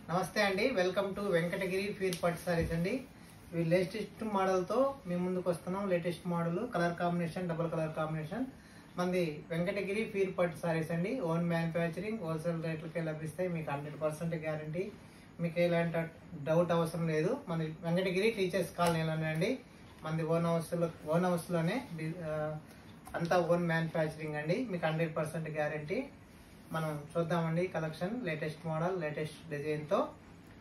నమస్తే అండి, welcome to Venkatagiri fear పట్టు సారీస్ అండి. ఇవి లేటెస్ట్ మోడల్తో మేము ముందుకు వస్తున్నాం. Latest model, colour combination, double colour combination. మంది వెంకటగిరి ఫీర్ పట్టు సారీస్ అండి. ఓన్ మ్యానుఫ్యాక్చరింగ్, హోల్సేల్ రేట్లకే లభిస్తాయి. మీకు 100% గ్యారంటీ. మీకు ఎలాంటి డౌట్ అవసరం లేదు. మన వెంకటగిరి టీచర్స్ కాలనీలోనే అండి. మనది ఓన్ హౌస్లోనే అంతా ఓన్ మ్యానుఫ్యాక్చరింగ్ అండి. మీకు 100% గ్యారంటీ. మనం చూద్దామండి collection. Latest model, latest design తో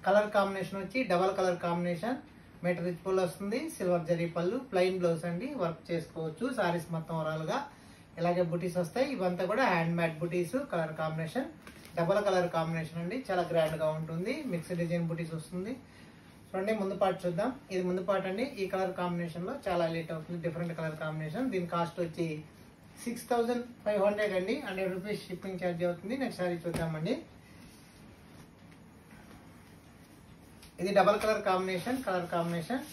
కలర్ కాంబినేషన్ వచ్చి double colour combination. Meter rich పుల్ వస్తుంది, సిల్వర్ జరీ పళ్ళు, ప్లెయిన్ బ్లౌజ్ అండి. వర్క్ చేసుకోవచ్చు. సారీస్ మొత్తం ఓవరాల్ ఇలాగే బుటీస్ వస్తాయి. ఇవంతా కూడా హ్యాండ్ మేడ్ బుటీస్. Colour combination double colour combination అండి. చాలా గ్రాండ్ గా ఉంటుంది. మిక్స్డ్ డిజైన్ బుటీస్ వస్తుంది. చూడండి, ముందు పార్ట్ చూద్దాం. ఇది ముందు పార్ట్ అండి. ఈ కలర్ కాంబినేషన్ లో చాలా హైలైట్ అవుతుంది. Different colour combination. దీని కాస్ట్ వచ్చి 6500 అండి. 100 రూపీస్ షిప్పింగ్ ఛార్జ్ అవుతుంది. నెక్స్ట్ సారీ చూద్దామండి. ఇది double colour combination. Colour combination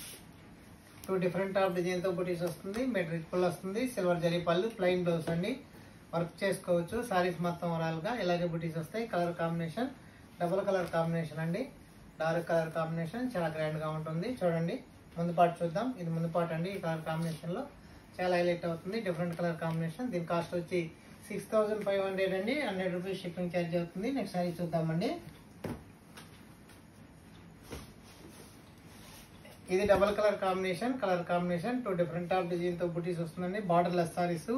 2 different of design తో బుటీస్ వస్తుంది. మెటీరియల్ రిచ్ పుల్ వస్తుంది, సిల్వర్ జరీ పళ్ళు, ప్లెయిన్ బ్లౌజ్ అండి. వర్క్ చేసుకోవచ్చు. సారీస్ మొత్తం ఓవరాల్ గా ఇలాగే బుటీస్ వస్తాయి. Colour combination double colour combination అండి. డార్క్ కలర్ కాంబినేషన్ చాలా గ్రాండ్ గా ఉంటుంది. చూడండి, ముందు పార్ట్ చూద్దాం. ఇది ముందు పార్ట్ అండి. ఈ కలర్ కాంబినేషన్ లో చాలా హైలైట్ అవుతుంది. Different colour combination. దీని కాస్ట్ వచ్చి 6500 అండి. 100 రూపీస్ షిప్పింగ్ ఛార్జ్ అవుతుంది. నెక్స్ట్ సారీ చూద్దామండి. ఇది double colour combination. Colour combination 2 different of design తో బుటీస్ వస్తుందండి. Borderless saris.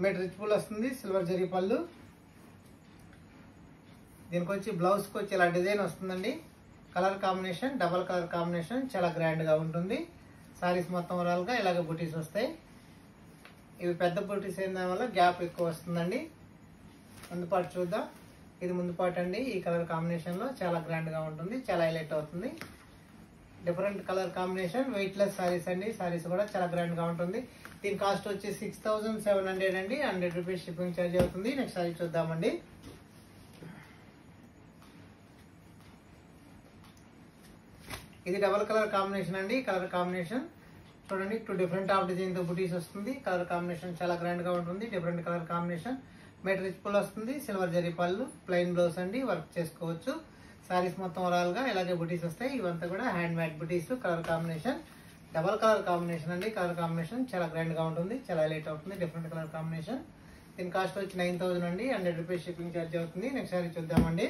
మెట్ రిచ్ పుల్ వస్తుంది, సిల్వర్ జరీ పళ్ళు. దీనికి వచ్చి బ్లౌజ్ కి వచ్చి ఇలా డిజైన్ వస్తుందండి. Colour combination double colour combination చాలా గ్రాండ్ గా ఉంటుంది. సారీస్ మొత్తం ఓవరాల్ గా ఇలాగే బుటీస్ వస్తాయి. ఇవి పెద్ద బుటీస్ అయిన వల్ల గ్యాప్ ఎక్కువ వస్తుందండి. ముందు పార్ట్ చూద్దాం. ఇది ముందు పార్ట్ అండి. ఈ కలర్ కాంబినేషన్ లో చాలా గ్రాండ్ గా ఉంటుంది. చాలా హైలైట్ అవుతుంది. Different colour combination, weight less saris అండి. సారీస్ కూడా చాలా గ్రాండ్ గా ఉంటుంది. దీని కాస్ట్ వచ్చి 6700 అండి. 100 రూపీస్ షిప్పింగ్ ఛార్జ్ అవుతుంది. నెక్స్ట్ సారీ చూద్దామండి. ఇది డబల్ కలర్ కాంబినేషన్ అండి. కలర్ కాంబినేషన్ చూడండి, 2 డిఫరెంట్ ఆఫ్ డిజైన్ తో బుటీస్ వస్తుంది. కలర్ కాంబినేషన్ చాలా గ్రాండ్ గా ఉంటుంది. Different colour combination. Material rich పుల్ వస్తుంది, సిల్వర్ జరీ పళ్ళు, ప్లెయిన్ బ్లౌజ్ అండి. వర్క్ చేసుకోవచ్చు. సారీస్ మొత్తం ఓవరాల్ గా ఇలాగే బుటీస్ వస్తాయి. ఇవంతా కూడా హ్యాండ్ మేడ్ బుటీస్. Colour combination double colour combination అండి. కలర్ కాంబినేషన్ చాలా గ్రాండ్ గా ఉంటుంది. చాలా హైలైట్ అవుతుంది. Different colour combination. దీని కాస్ట్ వచ్చి 9000 అండి. 100 రూపీస్ షిప్పింగ్ ఛార్జ్ అవుతుంది. నెక్స్ట్ సారీ చూద్దామండి.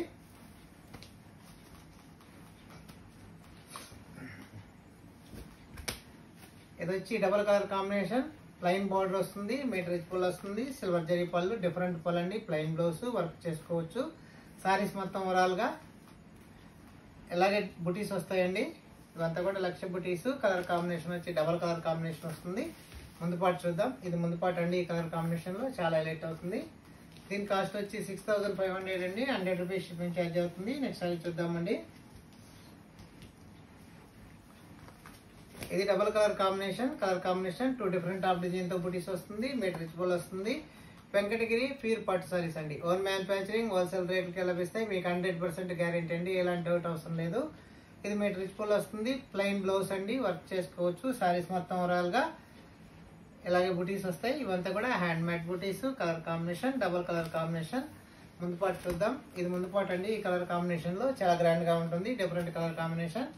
ఇది వచ్చి double colour combination. Plain border వస్తుంది, మీటర్ రిచ్ పుల్ వస్తుంది, సిల్వర్ జరీ పళ్ళు, డిఫరెంట్ పళ్ళు అండి. ప్లెయిన్ బ్లౌజ్ వర్క్ చేసుకోవచ్చు. సారీస్ మొత్తం ఓవరాల్ గా ఇలాగే బుటీస్ వస్తాయండి. ఇవంతా కూడా లక్ష బుటీస్. కలర్ కాంబినేషన్ వచ్చి డబల్ కలర్ కాంబినేషన్ వస్తుంది. ముందు పార్ట్ చూద్దాం. ఇది ముందు పార్ట్ అండి. ఈ కలర్ కాంబినేషన్ లో చాలా హైలైట్ అవుతుంది. దీని కాస్ట్ వచ్చి 6500 అండి. 100 రూపీస్ షిప్పింగ్ ఛార్జ్ అవుతుంది. నెక్స్ట్ సారీ చూద్దామండి. ఇది double colour combination. Colour combination 2 different of design తో బుటీస్ వస్తుంది. మెటీరియల్ రిచ్ పుల్ వస్తుంది. వెంకటగిరి ఫీర్ పట్టు సారీస్ అండి. ఓన్ మ్యానుఫ్యాక్చరింగ్, హోల్సేల్ రేట్లకి లభిస్తాయి. మీకు 100% గ్యారెంటీ అండి. ఎలాంటి డౌట్ అవసరం లేదు. ఇది మెటీరియల్ రిచ్ పుల్ వస్తుంది, ప్లెయిన్ బ్లౌజ్ అండి. వర్క్ చేసుకోవచ్చు. సారీస్ మొత్తం ఓవరాల్ గా ఇలాగే బుటీస్ వస్తాయి. ఇవంతా కూడా హ్యాండ్ మేడ్ బుటీస్. Colour combination double colour combination. ముందు పార్ట్ చూద్దాం. ఇది ముందు పార్ట్ అండి. ఈ కలర్ కాంబినేషన్ లో చాలా గ్రాండ్ గా ఉంటుంది. Different colour combination,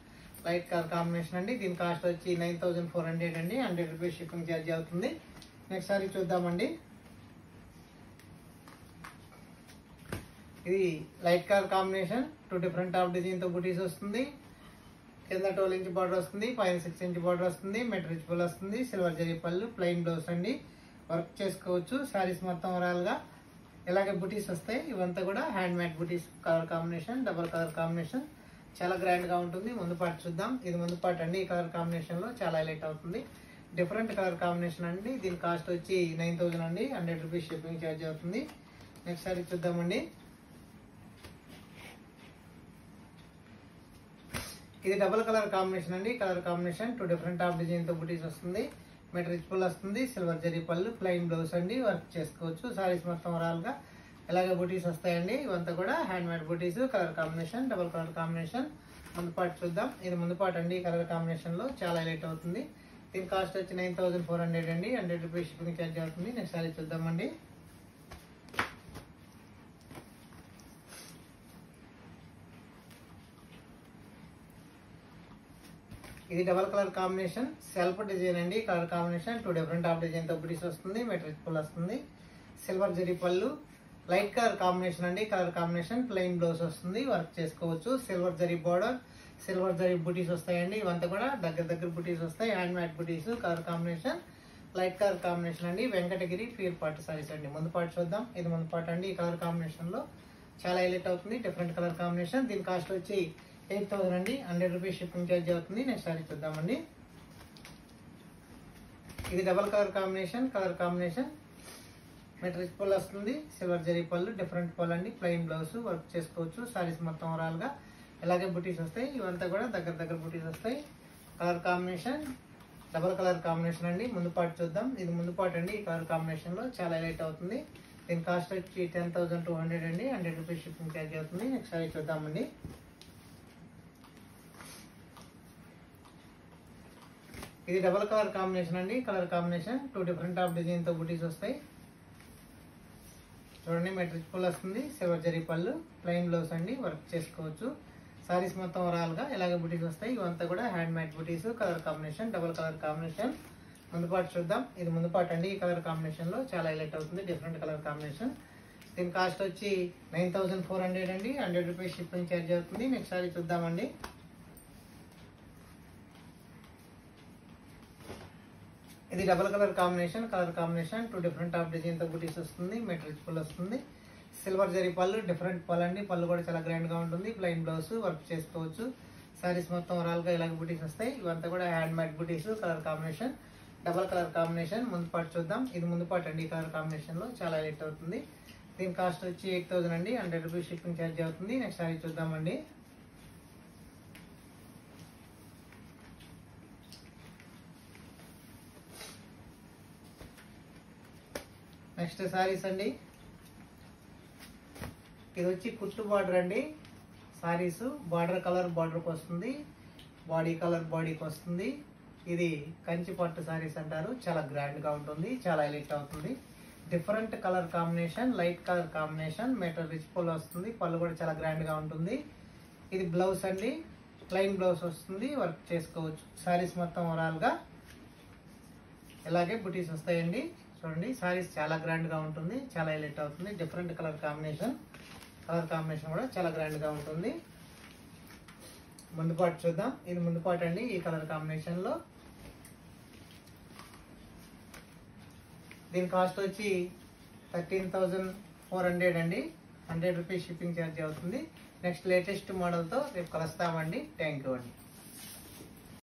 light colour combination అండి. దీని కాస్ట్ వచ్చి 9400 అండి. 100 రూపీస్ షిప్పింగ్ ఛార్జ్ అవుతుంది. నెక్స్ట్ సారీ చూద్దామండి. ఇది light colour combination. 2 different of design తో బుటీస్ వస్తుంది. కింద 12 ఇంచ్ బార్డర్ వస్తుంది, పైన 6 ఇంచ్ బార్డర్ వస్తుంది. మెటీరియల్ రిచ్ పుల్ వస్తుంది, సిల్వర్ జరీ పళ్ళు, ప్లెయిన్ బ్లౌజ్ అండి. వర్క్ చేసుకోవచ్చు. సారీస్ మొత్తం ఓవరాల్ గా ఇలాగే బుటీస్ వస్తాయి. ఇవంతా కూడా హ్యాండ్ మేడ్ బుటీస్. Colour combination double colour combination చాలా గ్రాండ్ గా ఉంటుంది. ముందు పార్ట్ చూద్దాం. ఇది ముందు పార్ట్ అండి. ఈ కలర్ కాంబినేషన్ లో చాలా హైలైట్ అవుతుంది. డిఫరెంట్ కలర్ కాంబినేషన్ అండి. దీని కాస్ట్ వచ్చి 9000 అండి. 100 రూపీస్ షిప్పింగ్ ఛార్జ్ అవుతుంది. నెక్స్ట్ సారీ చూద్దామండి. ఇది డబుల్ కలర్ కాంబినేషన్ అండి. Colour combination 2 different of design తో బుటీస్ వస్తుంది. మెటీరియల్ రిచ్ పుల్ వస్తుంది, సిల్వర్ జరీ పళ్ళు, ప్లెయిన్ బ్లౌజ్ అండి. వర్క్ చేసుకోవచ్చు. సారీస్ మొత్తం ఓవరాల్ గా ఇలాగే బుటీస్ వస్తాయండి. ఇవంతా కూడా హ్యాండ్ మేడ్ బుటీస్. Colour combination double colour combination. ముందు పార్ట్ చూద్దాం. ఇది ముందు పార్ట్ అండి. కలర్ కాంబినేషన్ లో చాలా హైలైట్ అవుతుంది. దీని కాస్ట్ వచ్చి 9400 అండి. 100 రూపీస్ షిప్పింగ్ ఛార్జ్ అవుతుంది. నెక్స్ట్ సారీ చూద్దామండి. ఇది double colour combination self design అండి. Colour combination 2 different of design తో బుటీస్ వస్తుంది. మెటీరియల్ ఫుల్ వస్తుంది. సిల్వర్ జరీ పళ్ళు, లైట్ కలర్ కాంబినేషన్ అండి. కలర్ కాంబినేషన్ ప్లెయిన్ బ్లౌజ్ వస్తుంది. వర్క్ చేసుకోవచ్చు. Silver zari border, silver zari బుటీస్ వస్తాయండి. ఇవంతా కూడా దగ్గర బుటీస్ వస్తాయి. హ్యాండ్ మేడ్ బుటీస్. Colour combination light colour combination అండి. వెంకటగిరి ఫీర్ పార్ట్ సారీస్ అండి. ముందు పార్ట్ చూద్దాం. ఇది ముందు పార్ట్ అండి. ఈ కలర్ కాంబినేషన్ లో చాలా హైలైట్ అవుతుంది. Different colour combination. దీని కాస్ట్ వచ్చి 8,000 అండి. 100 రూపీస్ షిప్పింగ్ ఛార్జ్ అవుతుంది. నెక్స్ట్ సారీ చూద్దామండి. ఇది double colour combination. Colour combination material full వస్తుంది. సిల్వర్ జరీ పళ్ళు, డిఫరెంట్ పళ్ళు అండి. ప్లెయిన్ బ్లౌజ్ వర్క్ చేసుకోవచ్చు. సారీస్ మొత్తం ఓవరాల్ గా ఇలాగే బుటీస్ వస్తాయి. ఇవంతా కూడా దగ్గర బుటీస్ వస్తాయి. Colour combination double colour combination అండి. ముందు పార్ట్ చూద్దాం. ఇది ముందు పార్ట్ అండి. ఈ కలర్ కాంబినేషన్ లో చాలా హైలైట్ అవుతుంది. దీని కాస్ట్ వచ్చి 10,200 అండి. 100 రూపీస్ షిప్పింగ్ ఛార్జ్ అవుతుంది. నెక్స్ట్ సారీ చూద్దామండి. ఇది డబల్ కలర్ కాంబినేషన్ అండి. Colour combination 2 different of design తో బుటీస్ వస్తాయి. చూడండి మెటీరియల్ ఫుల్ వస్తుంది. సిల్వర్ జరీ పళ్ళు, ప్లెయిన్ బ్లౌజ్ అండి. వర్క్ చేసుకోవచ్చు. సారీస్ మొత్తం ఓవరాల్ గా ఇలాగే బుటీస్ వస్తాయి. ఇవంతా కూడా హ్యాండ్ మేడ్ బుటీస్. Colour combination double colour combination. ముందు పార్ట్ చూద్దాం. ఇది ముందు పార్ట్ అండి. ఈ కలర్ కాంబినేషన్ లో చాలా హైలైట్ అవుతుంది. Different colour combination. దీని కాస్ట్ వచ్చి 9,400 అండి. 100 రూపీస్ షిప్పింగ్ ఛార్జ్ అవుతుంది. నెక్స్ట్ సారీ చూద్దామండి. ఇది double colour combination. Colour combination 2 different of design తో బుటీస్ వస్తుంది. మెటీరియల్ ఫుల్ వస్తుంది. సిల్వర్ జరీ పళ్ళు, డిఫరెంట్ పళ్ళు అండి. పళ్ళు కూడా చాలా గ్రాండ్ గా ఉంటుంది. ప్లెయిన్ బ్లౌజ్ వర్క్ చేసుకోవచ్చు. సారీస్ మొత్తం ఓవరాల్ గా ఇలాగ బుటీస్ వస్తాయి. ఇవంతా కూడా హ్యాండ్ మేడ్ బుటీస్. Colour combination double colour combination. ముందు పార్ట్ చూద్దాం. ఇది ముందు పార్ట్ అండి. ఈ కలర్ కాంబినేషన్ లో చాలా హైలైట్ అవుతుంది. దీని కాస్ట్ వచ్చి 8,000 అండి. 100 రూపీస్ షిప్పింగ్ ఛార్జ్ అవుతుంది. నెక్స్ట్ సారీ చూద్దామండి. నెక్స్ట్ సారీస్ అండి. ఇది వచ్చి కుట్టు బార్డర్ అండి. సారీస్ బార్డర్ కలర్ బార్డర్కి వస్తుంది. బాడీ కలర్ బాడీకి వస్తుంది. ఇది కంచి పట్టు సారీస్ అంటారు. చాలా గ్రాండ్ గా ఉంటుంది. చాలా హైలైట్ అవుతుంది. Different colour combination, light colour combination. Material rich పళ్ళు వస్తుంది. పళ్ళు కూడా చాలా గ్రాండ్ గా ఉంటుంది. ఇది బ్లౌజ్ అండి. ప్లెయిన్ బ్లౌజ్ వస్తుంది. వర్క్ చేసుకోవచ్చు. సారీస్ మొత్తం ఓవరాల్ గా ఇలాగే బుటీస్ వస్తాయండి. చూడండి సారీస్ చాలా గ్రాండ్ గా ఉంటుంది. చాలా హైలైట్ అవుతుంది. Different colour combination. Colour combination కూడా చాలా గ్రాండ్ గా ఉంటుంది. ముందు పార్ట్ చూద్దాం. ఇది ముందు పార్ట్ అండి. ఈ కలర్ కాంబినేషన్ లో దీని కాస్ట్ వచ్చి 13,400 అండి. 100 రూపీస్ షిప్పింగ్ ఛార్జ్ అవుతుంది. నెక్స్ట్ లేటెస్ట్ మోడల్ తో రేపు కలుస్తామండి. థ్యాంక్ యూ అండి.